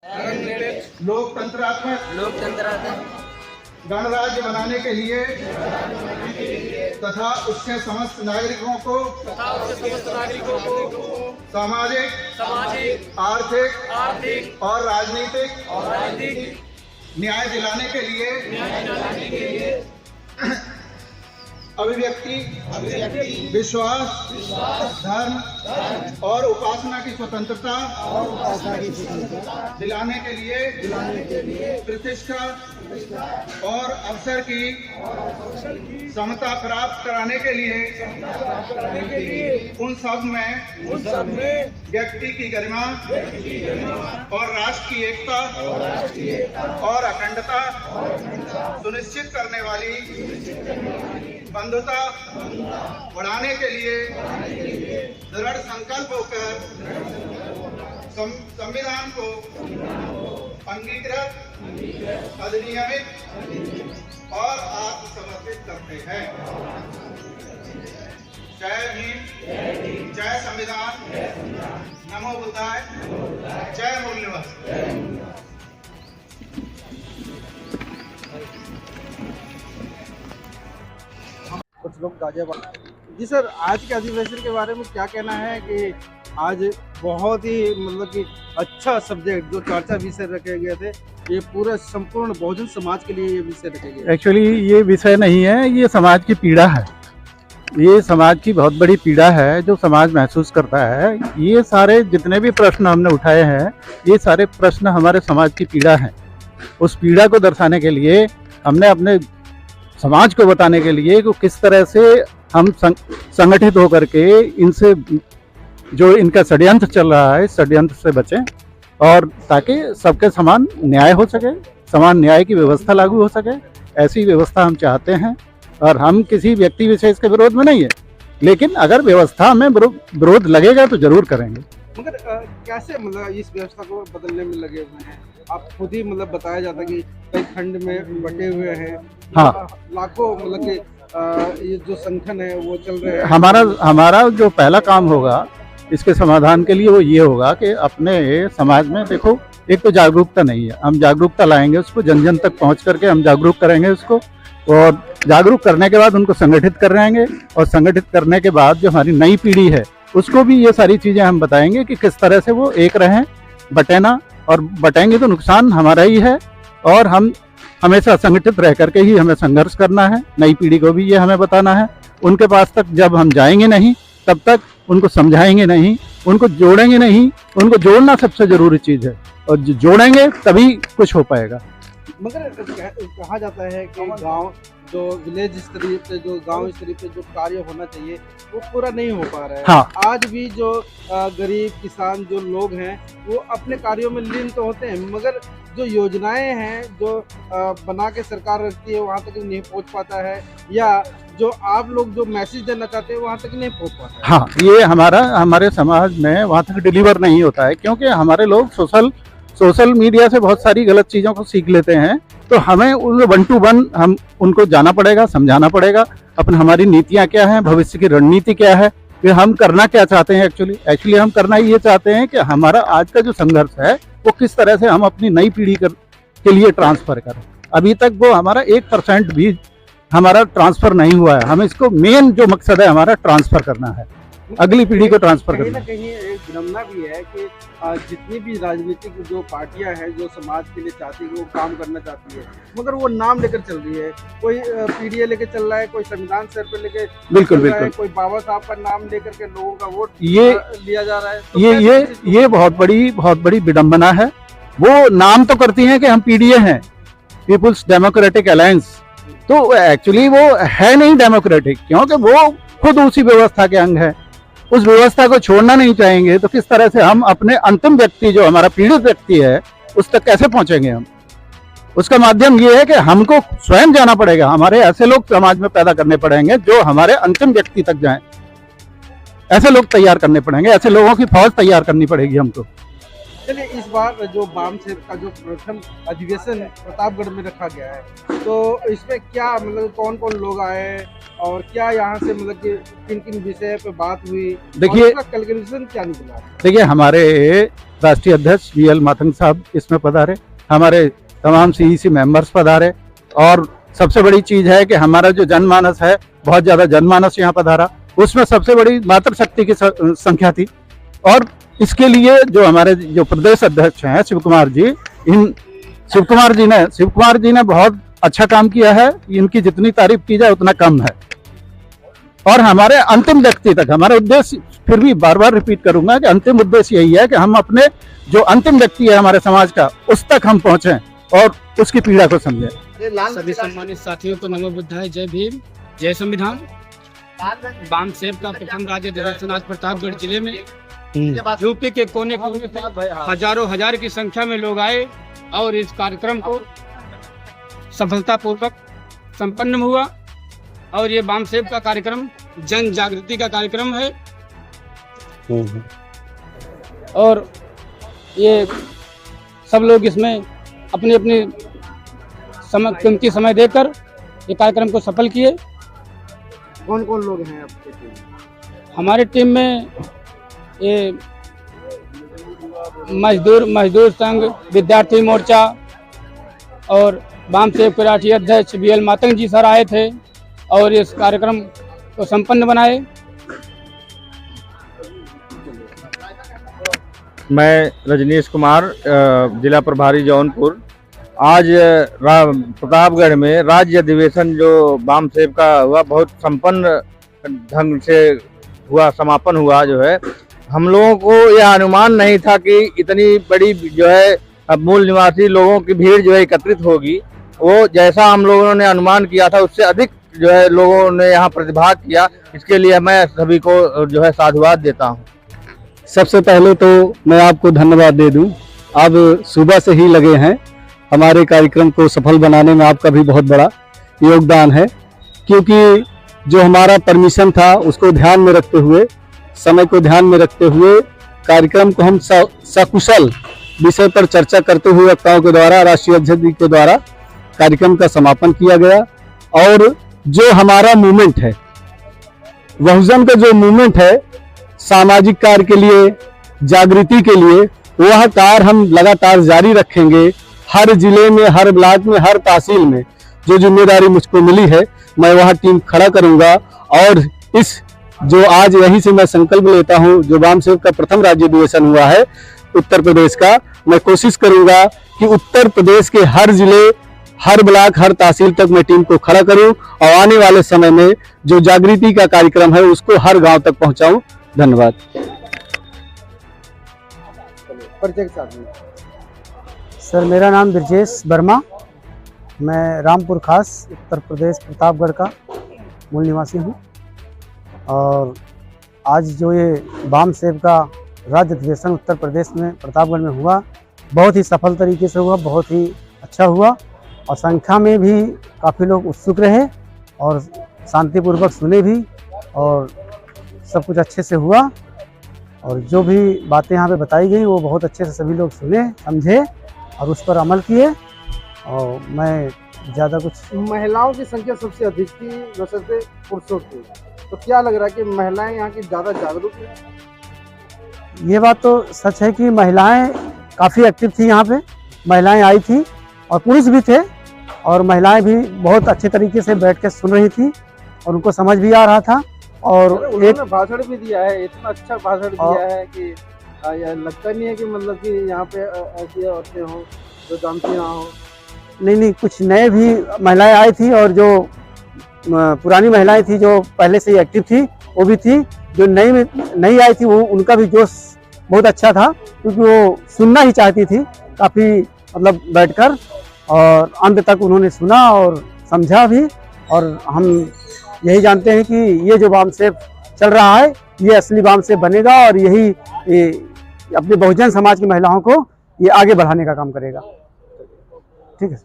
लोकतंत्रात्मक गणराज्य बनाने के लिए तथा उसके समस्त नागरिकों को सामाजिक, आर्थिक और राजनीतिक न्याय दिलाने के लिए अभिव्यक्ति, विश्वास, धर्म और उपासना की स्वतंत्रता दिलाने के लिए प्रतिष्ठा और अवसर की समता प्राप्त कराने के लिए उन सब में व्यक्ति की गरिमा और राष्ट्र की एकता और अखंडता सुनिश्चित करने वाली बंधुता बढ़ाने के लिए दृढ़ संकल्प होकर संविधान को अंगीकृत, अधिनियमित और आत्मसमर्पित करते हैं। जय भीम, जय संविधान, नमो बुद्धाय, जय मूल्यवान। कुछ लोग गाजियाबाद। जी सर, आज के अधिवेशन के बारे में क्या कहना है कि आज बहुत ही मतलब कि अच्छा सब्जेक्ट जो चर्चा विषय रखे गए थे, ये पूरा संपूर्ण बहुजन समाज के लिए ये विषय रखे गए। एक्चुअली ये विषय नहीं है, ये समाज की पीड़ा है। ये समाज की बहुत बड़ी पीड़ा है जो समाज महसूस करता है। ये सारे जितने भी प्रश्न हमने उठाए हैं, ये सारे प्रश्न हमारे समाज की पीड़ा है। उस पीड़ा को दर्शाने के लिए हमने अपने समाज को बताने के लिए कि किस तरह से हम संगठित होकर के इनसे जो इनका षड्यंत्र चल रहा है, षड्यंत्र से बचें और ताकि सबके समान न्याय हो सके, समान न्याय की व्यवस्था लागू हो सके। ऐसी व्यवस्था हम चाहते हैं और हम किसी व्यक्ति विशेष के विरोध में नहीं है, लेकिन अगर व्यवस्था में विरोध लगेगा तो जरूर करेंगे। मगर कैसे मतलब इस व्यवस्था को बदलने में लगे हुए हैं? आप खुद ही मतलब बताया जाता है कि कई खंड में बटे हुए हैं। हाँ, लाखों मतलब कि ये जो संगठन है वो चल रहे हैं। हमारा जो पहला काम होगा इसके समाधान के लिए वो ये होगा कि अपने समाज में देखो, एक तो जागरूकता नहीं है, हम जागरूकता लाएंगे, उसको जन जन तक पहुंच करके हम जागरूक करेंगे उसको, और जागरूक करने के बाद उनको संगठित कर रहेंगे, और संगठित करने के बाद जो हमारी नई पीढ़ी है उसको भी ये सारी चीज़ें हम बताएंगे कि किस तरह से वो एक रहें, बटे ना, और बटेंगे तो नुकसान हमारा ही है। और हम हमेशा संगठित रह करके ही हमें संघर्ष करना है। नई पीढ़ी को भी ये हमें बताना है। उनके पास तक जब हम जाएंगे नहीं, तब तक उनको समझाएंगे नहीं, उनको जोड़ेंगे नहीं। उनको जोड़ना सबसे ज़रूरी चीज़ है, और जो जोड़ेंगे तभी कुछ हो पाएगा। मगर कहा जाता है कि गांव जो विलेज स्तरीय पे, जो गांव स्तरीय पे जो कार्य होना चाहिए वो पूरा नहीं हो पा रहा है। हाँ। आज भी जो गरीब किसान जो लोग हैं वो अपने कार्यों में लीन तो होते हैं, मगर जो योजनाएं हैं जो बना के सरकार रखती है वहाँ तक नहीं पहुँच पाता है, या जो आप लोग जो मैसेज देना चाहते हैं वहाँ तक नहीं पहुँच पाता है। हाँ, ये हमारे समाज में वहाँ तक डिलीवर नहीं होता है, क्योंकि हमारे लोग सोशल मीडिया से बहुत सारी गलत चीज़ों को सीख लेते हैं। तो हमें उन 1 to 1 हम उनको जाना पड़ेगा, समझाना पड़ेगा हमारी नीतियाँ क्या हैं, भविष्य की रणनीति क्या है, फिर हम करना क्या चाहते हैं। एक्चुअली हम करना ये चाहते हैं कि हमारा आज का जो संघर्ष है वो किस तरह से हम अपनी नई पीढ़ी के लिए ट्रांसफ़र करें। अभी तक वो हमारा 1% भी हमारा ट्रांसफ़र नहीं हुआ है। हमें इसको मेन जो मकसद है हमारा ट्रांसफ़र करना है, अगली पीढ़ी को ट्रांसफर करना। कहीं ना कहीं एक विडंबना भी है कि जितनी भी राजनीतिक जो पार्टियां हैं जो समाज के लिए चाहती है, वो काम करना चाहती है, मगर वो नाम लेकर चल रही है। कोई पीडीए लेकर चल रहा है, कोई संविधान सर पे लेके बिल्कुल, कोई बाबा साहब का नाम लेकर के लोगों का वोट लिया जा रहा है। तो ये बहुत बड़ी विडंबना है। वो नाम तो करती हैं कि हम पीडीए हैं, पीपुल्स डेमोक्रेटिक अलायंस, तो एक्चुअली वो है नहीं डेमोक्रेटिक, क्योंकि वो खुद उसी व्यवस्था के अंग है। उस व्यवस्था को छोड़ना नहीं चाहेंगे तो किस तरह से हम अपने अंतिम व्यक्ति जो हमारा पीड़ित व्यक्ति है उस तक कैसे पहुंचेंगे हम? उसका माध्यम ये है कि हमको स्वयं जाना पड़ेगा। हमारे ऐसे लोग समाज में पैदा करने पड़ेंगे जो हमारे अंतिम व्यक्ति तक जाएं। ऐसे लोग तैयार करने पड़ेंगे, ऐसे लोगों की फौज तैयार करनी पड़ेगी हमको। चलिए, इस बार जो वाम क्षेत्र का जो प्रथम अधिवेशन प्रतापगढ़ में रखा गया है, तो इसमें क्या मतलब कौन कौन लोग आए और क्या यहाँ से मतलब कि किन किन विषय पे बात हुई? देखिए, कैलकुलेशन क्या निकला? देखिए, हमारे राष्ट्रीय अध्यक्ष VL मातंग साहब इसमें पधारे, हमारे तमाम CEC मेंबर्स पधारे, और सबसे बड़ी चीज है कि हमारा जो जनमानस है, बहुत ज्यादा जनमानस यहाँ पधारा, उसमें सबसे बड़ी मातृशक्ति की संख्या थी। और इसके लिए जो हमारे जो प्रदेश अध्यक्ष हैं शिव कुमार जी ने बहुत अच्छा काम किया है। इनकी जितनी तारीफ की जाए उतना कम है। और हमारे अंतिम व्यक्ति तक हमारा उद्देश्य, फिर भी बार बार रिपीट करूंगा कि अंतिम उद्देश्य यही है कि हम अपने जो अंतिम व्यक्ति है हमारे समाज का, उस तक हम पहुंचे और उसकी पीड़ा को समझें। सभी सम्मानित साथियों को नमो बुद्धाय, जय भीम, जय संविधान। बाम सेब का प्रथम राज्य अधिवेशन आज प्रतापगढ़ जिले में यूपी के कोने कोने से हजारों हजार की संख्या में लोग आए और इस कार्यक्रम को सफलतापूर्वक संपन्न हुआ। और ये बाम सेब का कार्यक्रम जन जागृति का कार्यक्रम है और ये सब लोग इसमें अपने अपने कीमती समय देकर ये कार्यक्रम को सफल किए। कौन कौन लोग हैं आपके टीम में? हमारे टीम में ये मजदूर संघ, विद्यार्थी मोर्चा और बाम सेब के राष्ट्रीय अध्यक्ष VL मातंग जी सर आए थे और इस कार्यक्रम को संपन्न बनाए। मैं रजनीश कुमार, जिला प्रभारी जौनपुर। आज प्रतापगढ़ में राज्य अधिवेशन जो बाम सेब का हुआ, बहुत संपन्न ढंग से हुआ, समापन हुआ। जो है हम लोगों को यह अनुमान नहीं था कि इतनी बड़ी जो है मूल निवासी लोगों की भीड़ जो है एकत्रित होगी। वो जैसा हम लोगों ने अनुमान किया था उससे अधिक जो है लोगों ने यहाँ प्रतिभाग किया। इसके लिए मैं सभी को जो है साधुवाद देता हूँ। सबसे पहले तो मैं आपको धन्यवाद दे दूं। आप सुबह से ही लगे हैं, हमारे कार्यक्रम को सफल बनाने में आपका भी बहुत बड़ा योगदान है, क्योंकि जो हमारा परमिशन था उसको ध्यान में रखते हुए, समय को ध्यान में रखते हुए कार्यक्रम को हम सकुशल विषय पर चर्चा करते हुए वक्ताओं के द्वारा, राष्ट्रीय अध्यक्ष जी के द्वारा कार्यक्रम का समापन किया गया। और जो हमारा मूवमेंट है, बहुजन का जो मूवमेंट है सामाजिक कार्य के लिए, जागृति के लिए, वह कार्य हम लगातार जारी रखेंगे। हर जिले में, हर ब्लॉक में, हर तहसील में जो जिम्मेदारी मुझको मिली है, मैं वहाँ टीम खड़ा करूंगा। और इस जो आज यहीं से मैं संकल्प लेता हूँ, जो बाम सेब का प्रथम राज्य अधिवेशन हुआ है उत्तर प्रदेश का, मैं कोशिश करूंगा कि उत्तर प्रदेश के हर जिले, हर ब्लॉक, हर तहसील तक मैं टीम को खड़ा करूं और आने वाले समय में जो जागृति का कार्यक्रम है उसको हर गांव तक पहुंचाऊं। धन्यवाद। सर, मेरा नाम ब्रजेश वर्मा, मैं रामपुर खास उत्तर प्रदेश प्रतापगढ़ का मूल निवासी हूं। और आज जो ये बाम सेब का राज्य अधिवेशन उत्तर प्रदेश में प्रतापगढ़ में हुआ, बहुत ही सफल तरीके से हुआ, बहुत ही अच्छा हुआ। और संख्या में भी काफ़ी लोग उत्सुक रहे और शांतिपूर्वक सुने भी, और सब कुछ अच्छे से हुआ। और जो भी बातें यहाँ पे बताई गई वो बहुत अच्छे से सभी लोग सुने, समझे और उस पर अमल किए। और मैं ज़्यादा कुछ, महिलाओं की संख्या सबसे अधिक थी नस्बते पुरुषों की, तो क्या लग रहा है कि महिलाएं यहाँ की ज़्यादा जागरूक हैं? ये बात तो सच है कि महिलाएं काफ़ी एक्टिव थी यहाँ पे। महिलाएं आई थी और पुरुष भी थे, और महिलाएं भी बहुत अच्छे तरीके से बैठ के सुन रही थी और उनको समझ भी आ रहा था। और एक भाषण भी दिया है, इतना अच्छा भाषण दिया है कि लगता नहीं है कि मतलब कि यहाँ पे ऐसी औरतें हों जो जानती ना हो। नहीं, कुछ नए भी महिलाएं आई थी, और जो पुरानी महिलाएं थी जो पहले से ही एक्टिव थी वो भी थी। जो नई आई थी वो, उनका भी जोश बहुत अच्छा था, क्योंकि वो सुनना ही चाहती थी काफ़ी, मतलब बैठकर, और अंत तक उन्होंने सुना और समझा भी। और हम यही जानते हैं कि ये जो बाम सेब चल रहा है ये असली बाम सेब बनेगा, और यही अपने बहुजन समाज की महिलाओं को ये आगे बढ़ाने का काम करेगा। ठीक है।